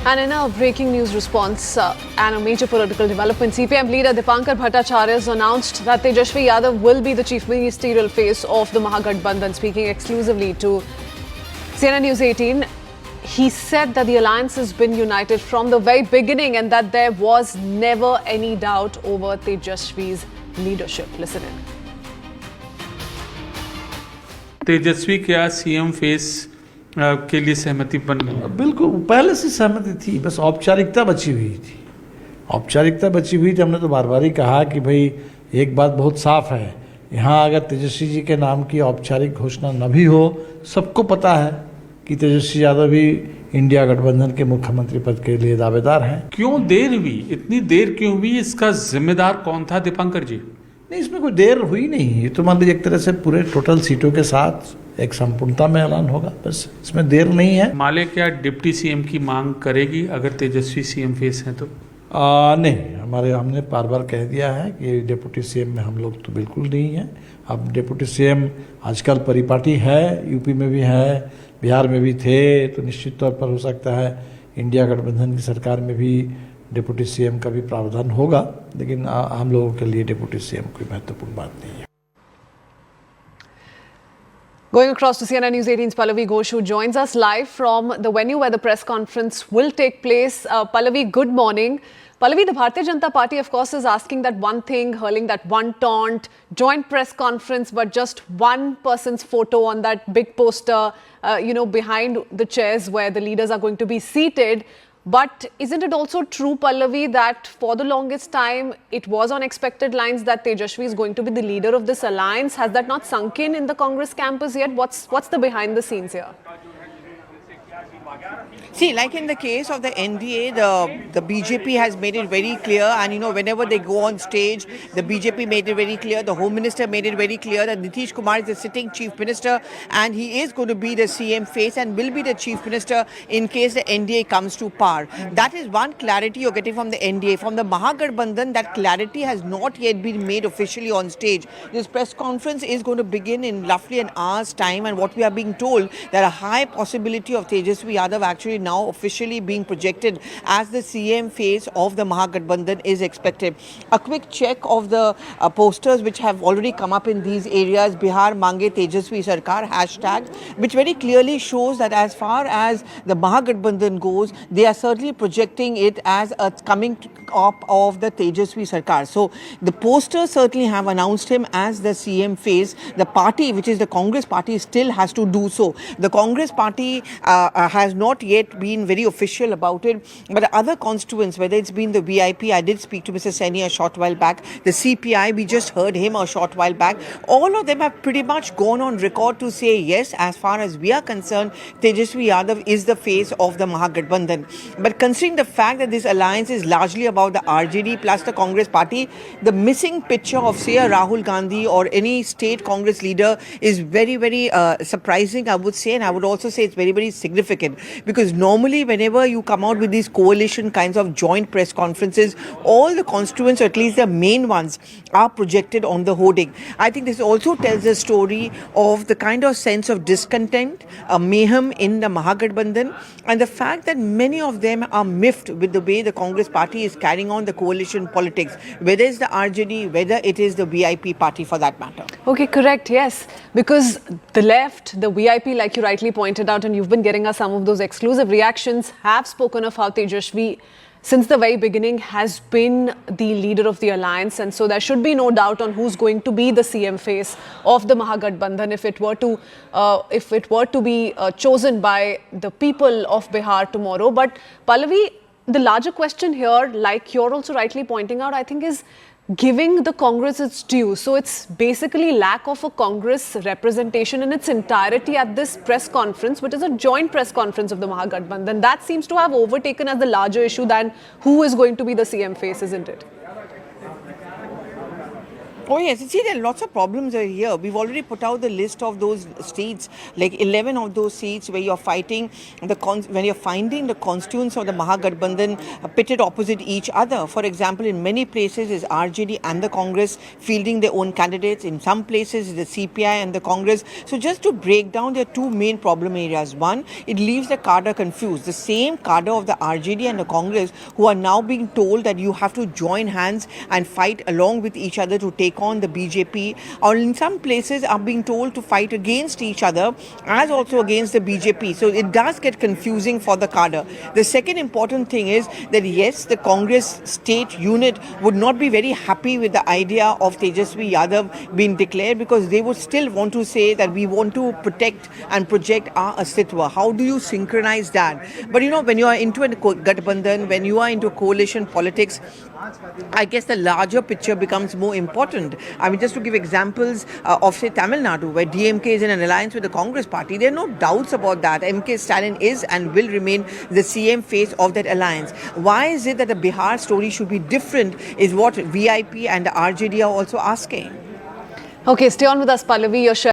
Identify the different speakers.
Speaker 1: And in a breaking news response and a major political development, CPM leader Dipankar Bhattacharya has announced that Tejashwi Yadav will be the chief ministerial face of the Mahagathbandhan. Speaking exclusively to CNN News 18, he said that the alliance has been united from the very beginning and that there was never any doubt over Tejashwi's leadership. Listen in.
Speaker 2: तेजस्वी क्या CM face के लिए सहमति बन गई?
Speaker 3: बिल्कुल, पहले से सहमति थी, बस औपचारिकता बची हुई थी। औपचारिकता बची हुई थी। हमने तो बार बार ही कहा कि भाई एक बात बहुत साफ है, यहाँ अगर तेजस्वी जी के नाम की औपचारिक घोषणा न भी हो, सबको पता है कि तेजस्वी यादव भी इंडिया गठबंधन के मुख्यमंत्री पद के लिए दावेदार हैं।
Speaker 2: क्यों देर हुई? इतनी देर क्यों हुई? इसका जिम्मेदार कौन था? दीपांकर जी?
Speaker 3: नहीं, इसमें कोई देर हुई नहीं। ये तो मान लीजिए एक तरह से पूरे टोटल सीटों के साथ एक संपूर्णता में ऐलान होगा, बस इसमें देर नहीं है।
Speaker 2: माले क्या डिप्टी सीएम की मांग करेगी अगर तेजस्वी सीएम फेस हैं तो?
Speaker 3: नहीं, हमने बार बार कह दिया है कि डिप्टी सीएम में हम लोग तो बिल्कुल नहीं हैं। अब डिप्टी सीएम आजकल परिपाटी है, यूपी में भी है, बिहार में भी थे, तो निश्चित तौर पर हो सकता है इंडिया गठबंधन की सरकार में भी डिप्टी सीएम का भी प्रावधान होगा, लेकिन हम लोगों के लिए डिप्टी सीएम कोई महत्वपूर्ण बात नहीं है।
Speaker 1: Going across to CNN News 18's Pallavi Ghosh, who joins us live from the venue where the press conference will take place. Pallavi, good morning. Pallavi, the Bharatiya Janata Party, of course, is asking that one thing, hurling that one taunt, joint press conference, but just one person's photo on that big poster, behind the chairs where the leaders are going to be seated. But isn't it also true, Pallavi, that for the longest time, it was on expected lines that Tejashwi is going to be the leader of this alliance? Has that not sunk in the Congress campus yet? What's the behind the scenes here?
Speaker 4: See, like in the case of the NDA, the BJP has made it very clear, and whenever they go on stage, the BJP made it very clear, the Home Minister made it very clear that Nitish Kumar is the sitting Chief Minister and he is going to be the CM face and will be the Chief Minister in case the NDA comes to power. That is one clarity you're getting from the NDA. From the Mahagathbandhan, that clarity has not yet been made officially on stage. This press conference is going to begin in roughly an hour's time, and what we are being told, that a high possibility of Tejaswi Yadav actually now officially being projected as the CM face of the Mahagathbandhan is expected. A quick check of the posters which have already come up in these areas, Bihar Mange Tejaswi Sarkar hashtag, which very clearly shows that as far as the Mahagathbandhan goes, they are certainly projecting it as a coming up of the Tejaswi Sarkar. So the posters certainly have announced him as the CM face. The party, which is the Congress party, still has to do so. The Congress party has not yet been very official about it, but the other constituents, whether it's been the VIP, I did speak to Mr. Saini a short while back, the CPI, we just heard him a short while back, all of them have pretty much gone on record to say yes, as far as we are concerned, Tejaswi Yadav is the face of the Mahagathbandhan. But considering the fact that this alliance is largely about the RJD plus the Congress party, the missing picture of say a Rahul Gandhi or any state Congress leader is very, very surprising, I would say, and I would also say it's very, very significant, because normally whenever you come out with these coalition kinds of joint press conferences, all the constituents, or at least the main ones, are projected on the hoarding. I think this also tells a story of the kind of sense of discontent, mayhem in the Mahagathbandhan, and the fact that many of them are miffed with the way the Congress party is carrying on the coalition politics, whether it's the RJD, whether it is the VIP party for that matter.
Speaker 1: Okay, correct, yes. Because the left, the VIP, like you rightly pointed out, and you've been getting us some of those exclusive reactions, have spoken of how Tejashwi, since the very beginning, has been the leader of the alliance, and so there should be no doubt on who's going to be the CM face of the Mahagathbandhan if it were to be chosen by the people of Bihar tomorrow. But Pallavi, the larger question here, like you're also rightly pointing out, I think is giving the Congress its due. So it's basically lack of a Congress representation in its entirety at this press conference, which is a joint press conference of the Mahagathbandhan. That seems to have overtaken as the larger issue than who is going to be the CM face, isn't it?
Speaker 4: Oh yes, see there are lots of problems are here. We've already put out the list of those seats, like 11 of those seats where you're fighting when you're finding the constituents of the Mahagathbandhan pitted opposite each other. For example, in many places is RJD and the Congress fielding their own candidates. In some places is the CPI and the Congress. So just to break down, there are two main problem areas. One, it leaves the cadre confused. The same cadre of the RJD and the Congress who are now being told that you have to join hands and fight along with each other to take on the BJP, or in some places are being told to fight against each other as also against the BJP. So it does get confusing for the cadre. The second important thing is that yes, the Congress state unit would not be very happy with the idea of Tejasvi Yadav being declared, because they would still want to say that we want to protect and project our Astitwa. How do you synchronize that? But you know, when you are into a Gathbandhan, when you are into coalition politics, I guess the larger picture becomes more important. I mean, just to give examples of, say, Tamil Nadu, where DMK is in an alliance with the Congress party, there are no doubts about that. MK Stalin is and will remain the CM face of that alliance. Why is it that the Bihar story should be different is what VIP and the RJD are also asking.
Speaker 1: Okay, stay on with us, Pallavi. You're